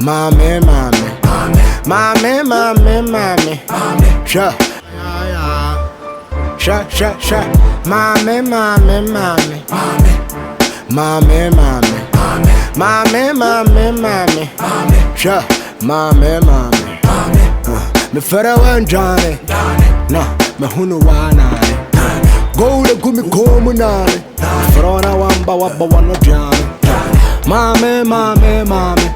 Mommy, mommy, mommy, mommy, mommy, sure, sure, mommy, mommy, mommy, mommy, mommy, sure, mommy, me fera wan Johnny, no, me hunu wanani, go to gumi komunani, frona wamba wabba wano Johnny, mommy,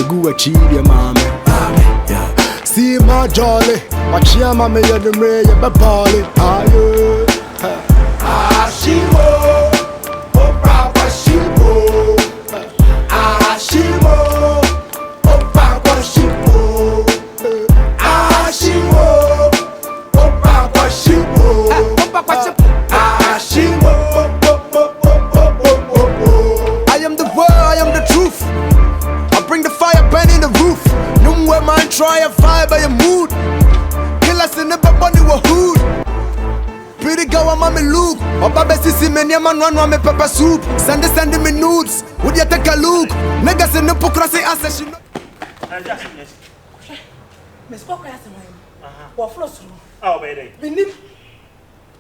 go a chili, mommy. See my jolly, watch your mammy, you're the ray, you're Polly. She will, oh, Papa, she will. She will, oh, Papa, she will. She will, oh, Papa, she will. She will, I am the word, I am the truth. Bring the fire, burn in the roof. Nowhere man try and fire by your mood. Kill us in the body wa hood. Pretty girl, I'm on me look. Oba besti si many man run me pepper soup. Send me nudes. Would you take a look? Niggas in the pokrasi answer she know. Miss Poker has a mind. What flows through? Oh, baby. Benim.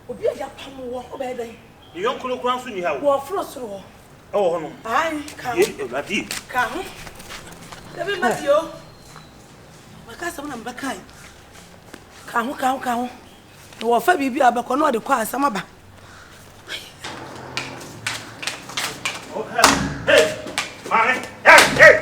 Obi a japan wo obede. The young colonel crown soon you have. What flows through? Oh, no. Aye, come. Come. David Matthew. Makasa mna mbakai. Kahu. Wo fa bibi abako no de kwa asama ba. Okay. Hey. Mami. Hey.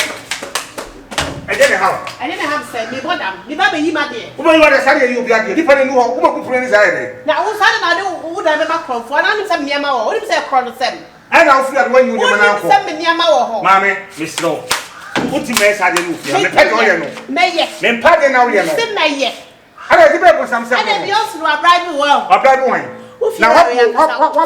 I didn't have said me bodam. Me ba be yima de. Wo be yima de sare you bia de. Di fa ne no ho. Wo ma ku pure ni sare de. Na wo sare na de wo da be ba krofo. Na nim se me niam wo. Wo nim se kro no sem. I na wo fi ade wan yu nyama na ko. Wo nim se me niam wo ho. Mami, Mr. Uti me sa de lufi. Me pa de oye no. Meye. Me pa de na oye no. Se meye. Ada di be bo sam sam. Ada bi osu wa bribe well. Wa bribe wan. Na wa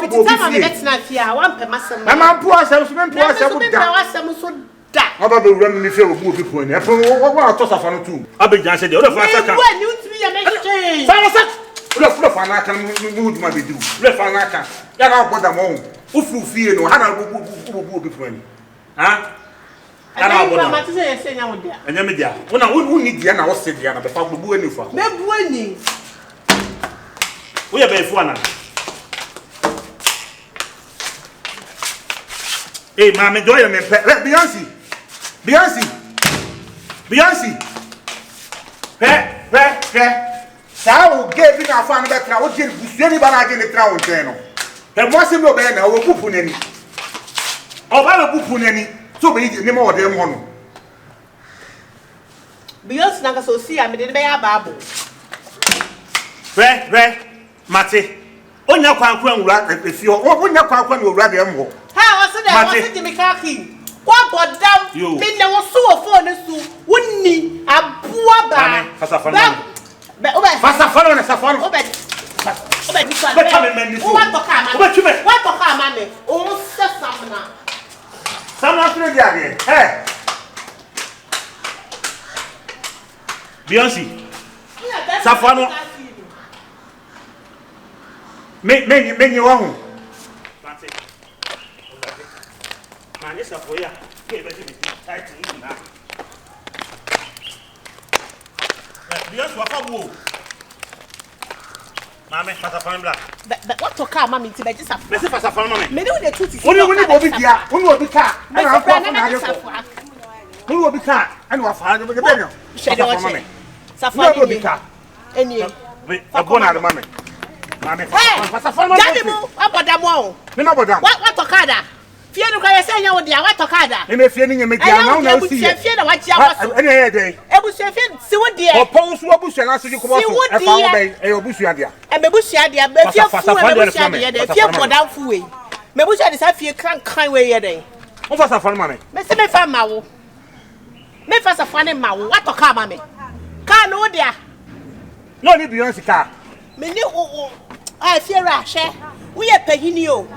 bo bi fi. Betina fi a wan pe masem. Na ma mpu asem so me mpu asem da. da. Wasem so da. Aba be wura mi fi obu obi po ni. E po wa to safa no tu. Abi jan se de. O do fa saka. Wo ni utimi ya me hwe. Fa saka. O do fa na kan mu duma be diu. O do fa na kan. Ya na boda mo. Ufu fie no. Ha na obu obi po ni. Ha? Ana aboda. Ma tse yese nya wo dia. Anya me dia. Una wo ni dia na wo se dia na be fa gbobu ani fa. Me bu ani. Wo ya be fu ana. Hey, mama, do you me Beyonce. Sao give me a fan better. What did you say about the crown channel? There wasn't no banner or Pupuneni. Or Baba Pupuneni, so be the name of them one. Beyonce Naga so see, I made a babu. Mate. On your quanquan rat if you open your quanquan will rag them more. How was it that was it, Mikaki? What but down you? Then there was so phone as to wouldn't need a poor bag. Fast a phone and a safari. What to come, mammy? Oh, Samna. Some again. Hey, Beyonce. Safano. Make you home. Man, it's a for ya. Beyonce, what Mammy, Pasafan Black. But what to come, mammy, to be just a Pasafan, mammy. Maybe the two. When you will be there, when you will be cat, and who will be cat, and what father will be better. Safari will be cat. And you, a bonnet, mammy. Mammy, Pasafan, about them all. What to Kada? Fear to say, you dear, what to Kada? And if you're in a medium, now see, fear what you are any day. I will say, see what dear, oppose what bush and answer you come out. I found a bush idea. And the bush idea, but you're for down fooey. Maybe I just feel can't kind way a day. What was a fun money? Mr. Me found Mau. Me first a funny Mau, what to come, mammy? Can't no dear. No need Beyonce car. Me knew I fear rash. We are paying you.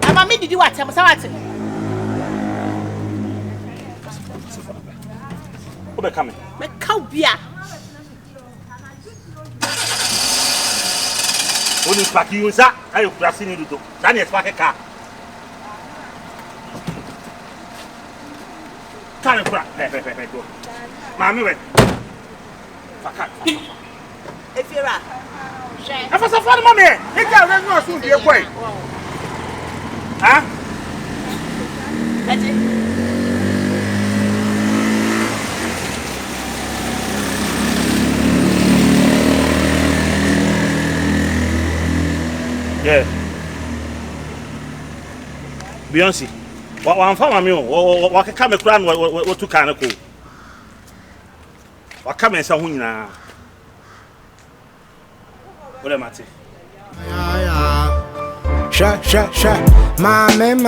And mammy did you what I'm saying? Who coming? My cow beer. Only pack you, sir. I have pressing you to Daniel pack a car. Can't crack. Mammy, wait. If you're a I was a fun mommy. You can't run soon, dear boy. Huh? That's it. Yeah. Beyonce. One farmer me o can come crown what to can go. What come and say hu nyina. What am I say? Sha. Mame.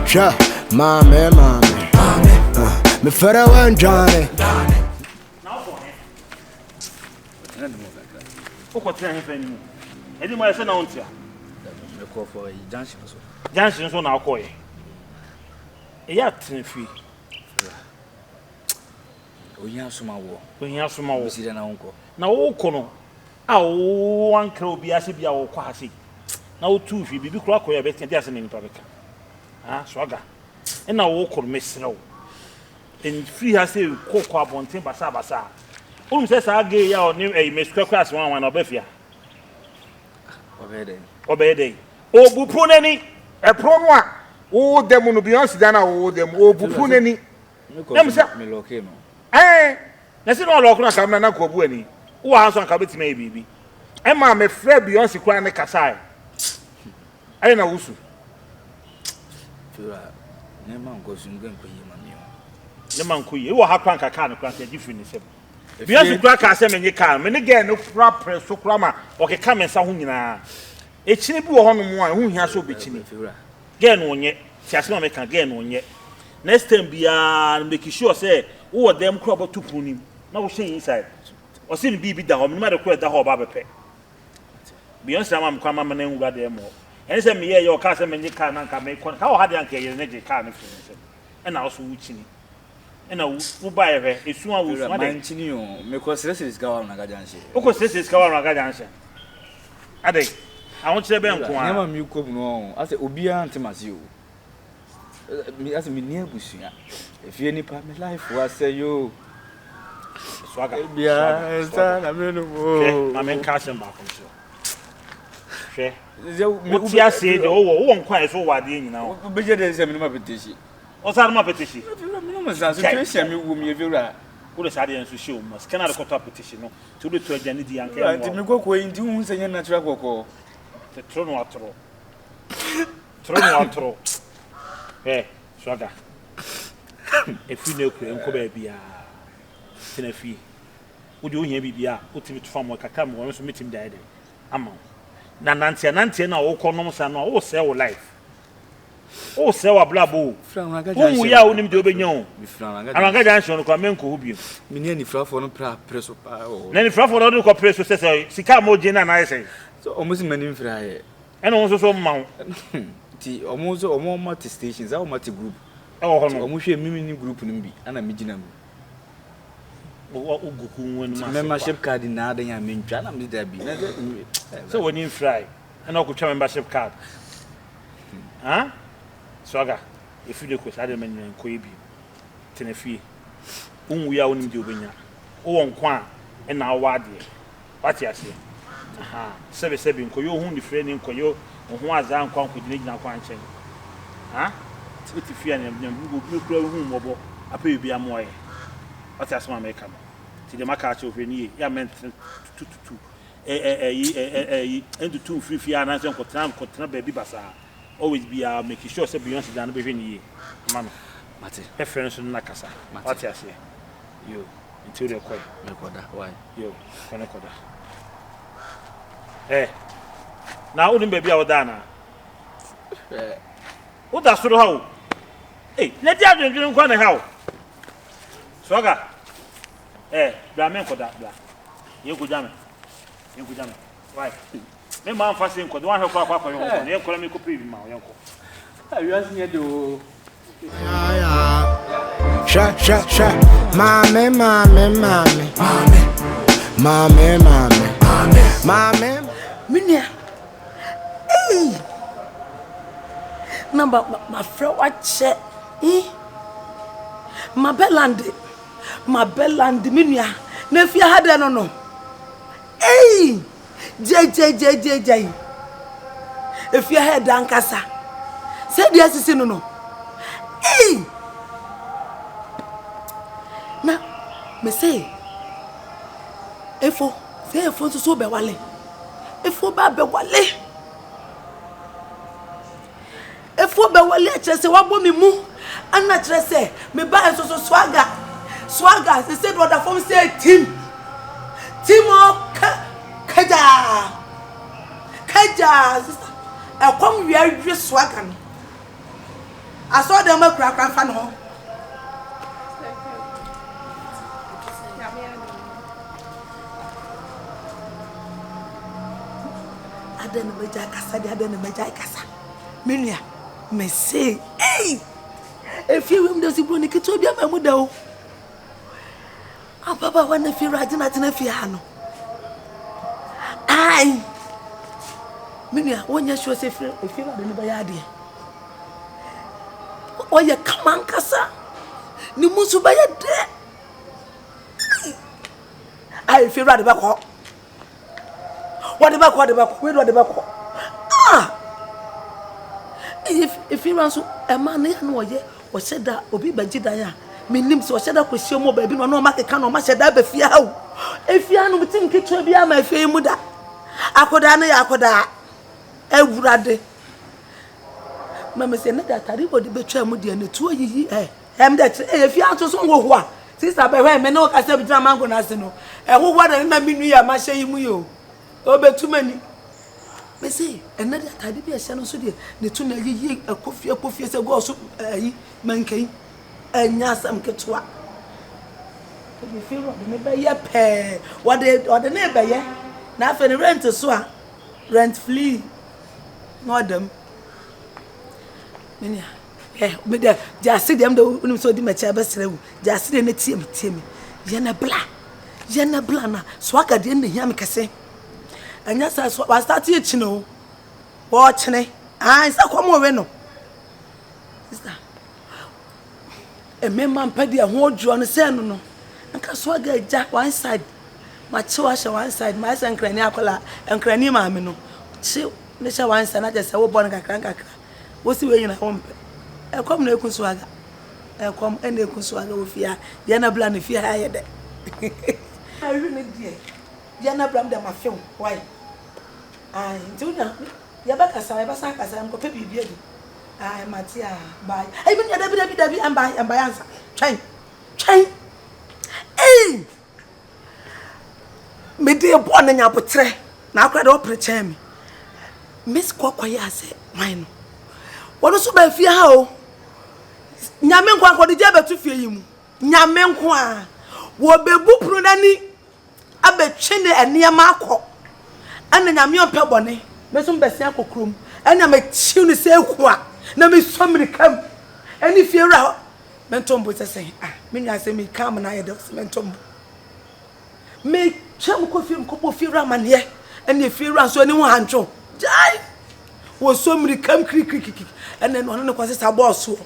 Sha. Mame. Me fera wan Johnny. What train him? Any more say na ontia. Me call for junction so. Junction so na call ye. E ya tin fi. Onya soma wo. Onya soma wo. Bisi na wonko. Na wo ko no. A wo ankra obi ase bia wo kwa ase. Na wo tu fi bibi kura koya be tia ase ni nipa beka. Ah, swaga. E na wo ko mesrew. En free ha say kokko abonten basa. Say Sage ya on a mesquare class one obefia. Obey. O bupuneni, a pronwa. O demon Beyonce Dana, o them, o bupuneni. Them say, me locano. Eh, let's not lock on Camana Cobueni. Who has on Cabot maybe. Emma, me Fred Beyonce crying a Kasai. I know Usu. Neman goes in Gwen Queen. The man could you have crank a can of crank a different. Beyonce crack as a many can, many again no proper so crammer or can come and Sahuna. A chinibu on one who has so bitching. Again on yet, Chasma make again on yet. Next time beyond making sure say, oh, them crop or two pruning. No shame inside. Or seen be down, no matter where the whole barber pay. Beyonce, I'm coming and then got them more. And send me your cousin and you can't make one. How hard you can energy can and also witching. And I will buy her. It's one with my engineer. Because this is going on again. Of course, this is going on again. I want to be on Never you come no. I said, Obia and Timazio. Me as me near Bushia. If you any part of my life, was say you. Swagger. I'm in Carson back. Share. I said, oh, won't quite so wide in now. But there's a minimum petition. What's our petition? Who is audience to show must cannot cut up petition to do to a Janity and go going to say natural walk. The throne water. Eh, Swagger. If you know, Kobe be a Tenefi. Would you hear me be a ultimate farm work? I come once to meet him dead. Among Nancy and all economics and all sell life. Oh, sell a blaboo. Whom we are only to be young. I'm a good answer on Kwamenko Hubio. Many fluff on a press of power. Then if Rafford don't compress, says, Sicamo Jena and I say. So almost many fry. And also some mount. Almost or more multi stations, our multi group. Oh, almost a mini group in me, and a medium. Membership card in Nada and Min Jana, there be. So when you fry, and I could try membership card. Huh? Swagger, if you look with Adam and Quabi, Tenefi, whom we are only doing, oh, on Quan, and now what dear. What you say? Aha, 7 Koyo, whom the friend in Koyo, or who has done Quan with Nigna Quanchen. Huh? It's with the fear and you grow room mobile, I pay you be a moy. What else my make come? To the Macacho of any, ya meant to 2 free and answer Cotan baby bassa. Always be making sure say Beyonce than be ye. Mama, Mate, reference in Nakasa. What I say? You until the coin. Why? You, Conacoda. Eh, now wouldn't baby our Dana. What does so how? Hey, let the other drink on the how. Swagger. Eh, Blamen Coda. You could jam it. Why? Me man fasting ko do wan hekwa kwa yo ne kola me ko pe bi ma yo ko awias ne do Sha mame minia number my friend watch my belland minia na fi ha de no eh je if you head down kasa say the asisi no eh na me say efo so be wale efo ba be wale efo be wale chese wa bo mi mu ana chese me ba so swagger they said what the form say team kaja sister e kom wi swagger no I saw them crack fan ho adana meja kasa minia me say hey if you him does bro ni kito bia mamu da o papa wana fi rajina tina fi ha no ai minia wonya sure say fi ba ni ba ya de oye kaman kasa ni musu ba ya de ai fi rade ba ko what the back where do the back if you run so a man no ye o said that obi baji dan ya menim so o said that kwesi mo ba bi no ma keka no ma said that ba fia o efia no bitim ketua bia ma fie mu da akoda na ya akoda awurade mama say na da tari body betwa mu de na tuo yiyi em da efia to so wo ho a sister be hwe me no ka se bi twa mango na se no wo da na minu ya ma hye yi mu yo obetumani me say enade atade bi ehye no so de ne tu na yiyi akofie se go so yi mankai anya sam ketwa me feel what me be ye pe what the na be ye na afa ne rent so a rent flee no dem menia me de jase dem de unim so di ma cha be serewu jase de na tie me ye na bla na so aka de ne hia me kase anya sa so wa start ye chino wo chene ai sa komo we no sister e me man padi ho ojuo no se no nka so aga ja one side ma chi wa sha one side ma sa nkrani akola nkrani ma me no chi ne sha one side na je se wo bon kakra wo si we nyina wo mpe e kom na ekun so aga e kom e na ekun so aga wo fia ye na bla na fia ha ye de ayu ne die ye na bla dem afem why ai tuna ya ba kasa mko pe bibia di ai matia bai ai bin ya dabi amba yansa twen eh me de bo na nya potre na akra de opreche me miss kokoye ase why no wono so ba fie ha o nyame nko akodi je betu fie yi mu nyame nko a wo bebu pru nani abetwe ne eniema akọ ana nyame ope bone me so mbese akokrom ana me chiu ne se eku a na me somri kam ani fie ra mentombo sese me nya se me kam na ye de mentombo me twam ko fie mko fie ra mane ani fie ra so ani ho hancho jai wo somri kam krik ana no no kwase sa boss o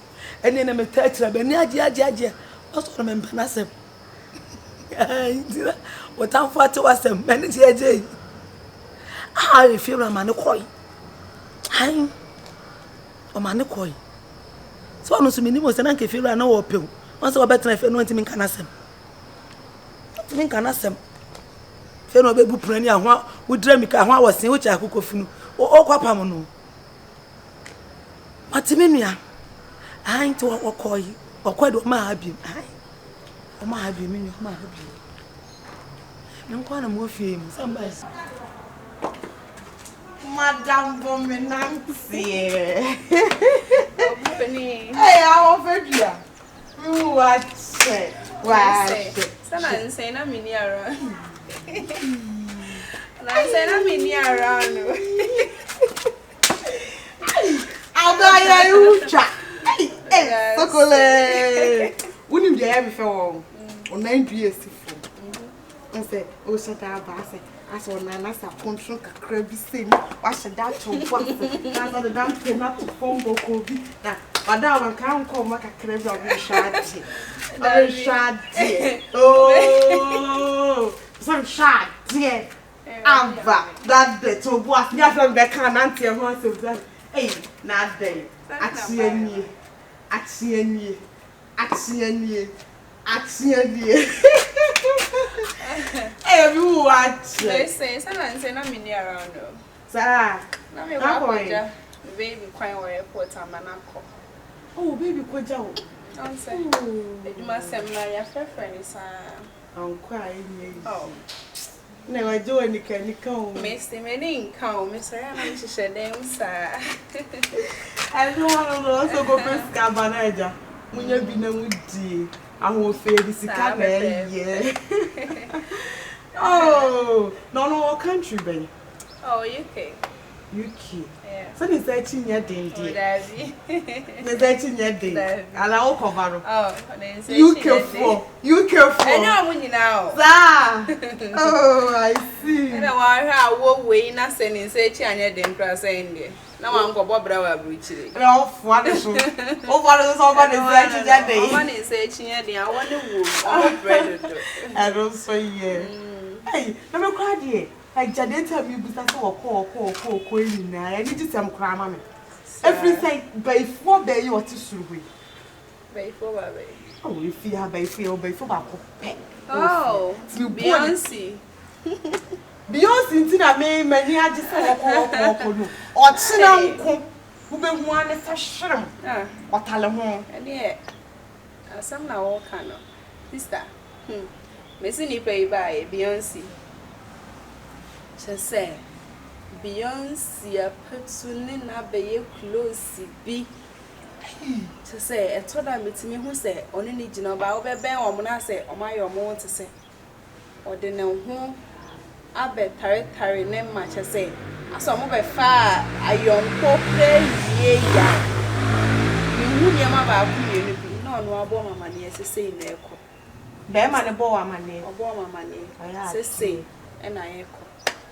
ani na me tatra be ni aje oso me mpa na sem ai dira o tan fati wasem me ni jeje ai fie ra mane koi ai o mane koi so no so minimo se na nke fie ra na wo pew won se wo betra fie no ntimi nka na sem fie no be bu prani ahwa wo dira mi ka ahwa wosen wo cha akokofunu o kwapam no matimi nua ai to wo koi okwado ma abi ai o ma abi mi nua ma abi nko na mo fie mu somebody Madame Bomenancy. Hey, how often you are? Watch it. Sana say na mini around. Na say na mini around. Abaya ucha. Hey, sokole. Unim dey before. O 9 years before. I say, o shata ba say. As on an answer, control, crabby sin, wash a dart to one, that's the damn cannot to phone book will be that. Madame can't come back a crab of your shad. Oh, some shad, dear. Ava, that day to what you from the can auntie and once of that. Hey, not day. Axieni. Hey, you watch. They say, son, I'm in here around. Sir, now me walk baby crying or airport and manako. Oh, baby, quit out. Don't say, you must have my friend, sir. I'm crying. Oh, never do any candy come. Mr. Menin, come, Mr. I'm to share them, sir. I don't want to also go first cabanaja. When you be no woody, I will fail this cabin. Oh, no, country, baby. Oh, UK. UK. Yeah. So it's 13 years, dear. The 13 years, dear. And I'll cover. Oh, UK 4. I know when you now. Oh, I see. And I will wait, not sending such a damn cross ending. Now I'm going to Bob Bridge. No, what is it? Oh, what is somebody searching that day? One is searching at the hour, the bread. I don't say, yeah. Hey, never cried yet. I didn't tell you because I call in there. I need to some crime. Everything by 4 days or 2 weeks. By 4 baby. Oh, if you have a feel by 4 pet. Oh, Beyonce. Beyonce, I may many I just say, or China, who been one as a shrimp. What Talamon. And yet, some now all kind of sister. Missing you pay by Beyonce. She said, Beyonce, put soon in a bay close be. She said, I told her to me who said, only need to know about Ben or when I say, or my or more to say. Or the no home, I bet Tarry name much. I say, I saw more far a young poor play, yeah. You knew about you, no, more money as I say in the echo. Them and a boy, money, or born my money, I say, and I echo.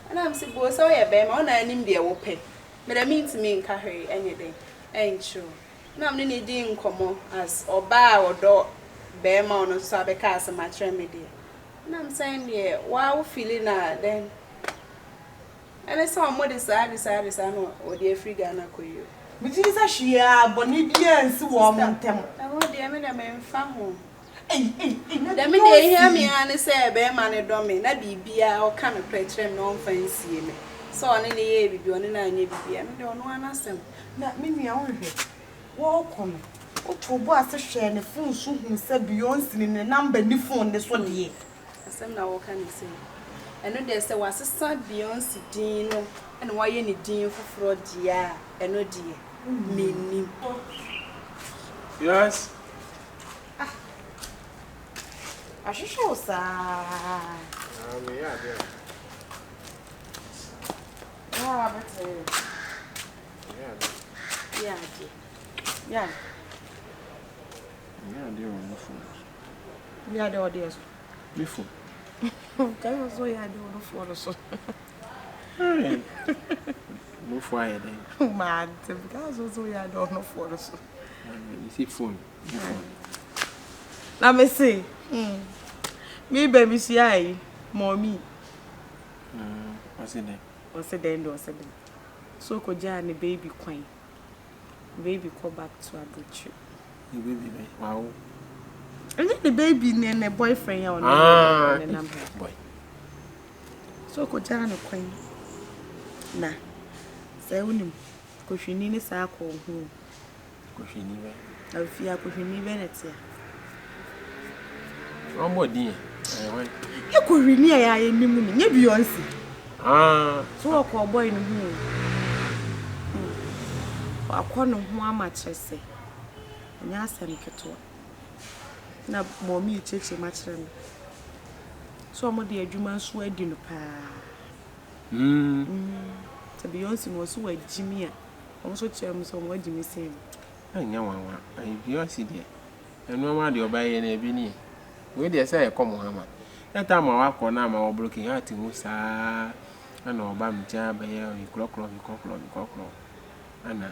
And I'm saying, go so yeah, Bam, on an India will pay. But I mean to me in Carry anything, ain't true. Now I'm needing come as or bar or door, Bam on a Sabacas and my tremedy. And I'm saying, yeah, wow, feeling then. And I saw more decided, or dear free Ghana could you. But it is a sheer Bonidia and so warm and temple. I want the American family. Let me hear me and say, bear man, domain, that be beer or kind of picture, no fancy me. So on any year, be on an eye, and don't want us them. Not me, I want to walk on. What to boss a share and a phone soon who said Beyonce in the number new phone this 1 year. As I'm now, what can you say? And then there was a son Beyonce Dino, and why any dean for fraud, dear, and no dear. Meaning. Yes. I should show, sir. Yeah. Yeah, the audience. Before. Can you also hear the phone? So, no fire then. man, because also hear the phone. So, you see phone. let me see. Me baby see I mommy. What's it then? What's it then? What's it then? So ko jani baby queen. Baby come back to Abuchi. The baby, wow. And then the baby and the boyfriend on the number boy. So ko jani queen. Na. Say unim. Ko shini ni sa ko hu. Ko shini be. Afia ko shini be netia. One more day. You could renew a new Beyonce. So a call boy in whom I call no more much I say. And yes, I'm Keto. Now, more me church much. So, I'm the Juman sweat in the pa. To Beyonce was so a Jimmy. Also, terms on what Jimmy said. I know one. I Beyonce dear. And no matter your buy any. We dare say, come on, That time I walk on now, my broken heart in Musa, and Obama jab, and clock, Anna,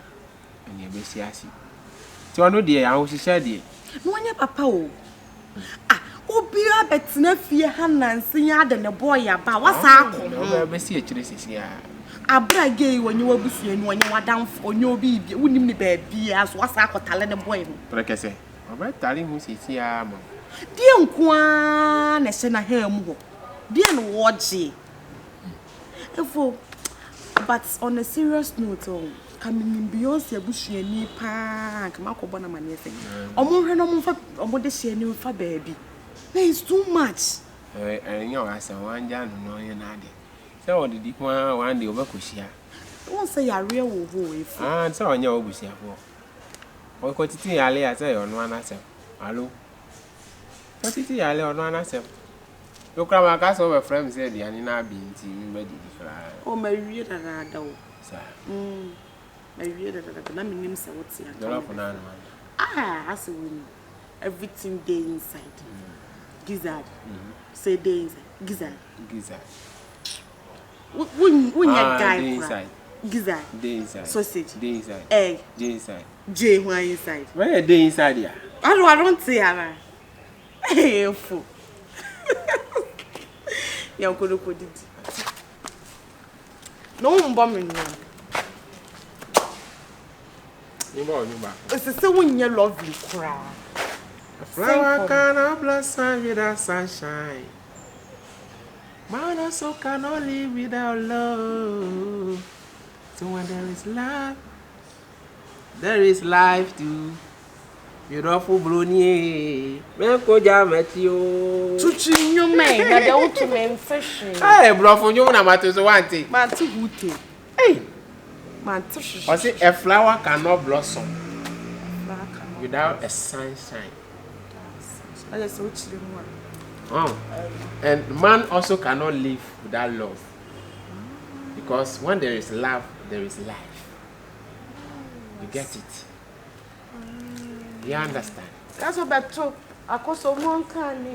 and your best yassi. So I know, dear, I was said, no one papa. Ah, Obi abetena fie ha nansi ya de ne boy aba wasa akọ. No, be see a ya. Abra gay when you abusu enu onye wadamfo onye obi bia wonim ni ba bia so wasa akotale ne boy no. Prekese. Oba tali mu sisi ya mo. Die nkoa na se na ha mu ho. Die no woje. Efo but on a serious note coming in Beyonce abusuani pa kama kobo na mane se. Omo hwe no mo fa omo de hye ni fa baby. There is too much. And you are some one jan no you na de. So what did you one day obakoshia? Won say ya real wo ho if. Ah, so on your obusia for. O kwatiti ale ya say on one asem. Allo. Kwatiti ale on one asem. You kra ma ka so be friend say the ani na bi nti mi ba di kra. O ma wie da da o. Sa. Ma wie da na me nim say what ya. Dollar for na. Ah, as we everything day inside. Gizzard. Say day inside. Gizzard. When you guy inside. Gizzard. Day inside. Sausage. Day inside. Egg. Day inside. J one inside. Where day inside ya? I don't say ara. Hey, fool. Ya ko do ko didi. No mbo me no. You ba. It's say when you love you cry. A flower cannot blossom without sunshine. Man also cannot live without love. So when there is love, there is life too. Beautiful Bruni. Menko Jametio. Tuchi you me na de ultimate fish. Hey, bro, you na matozo wanti. Man tu hute. Hey. Man tushi. I say a flower cannot blossom without a sunshine. I just watch the one. Oh. And man also cannot live without love. Because when there is love, there is life. You get it? You understand? That's what I took. I call someone can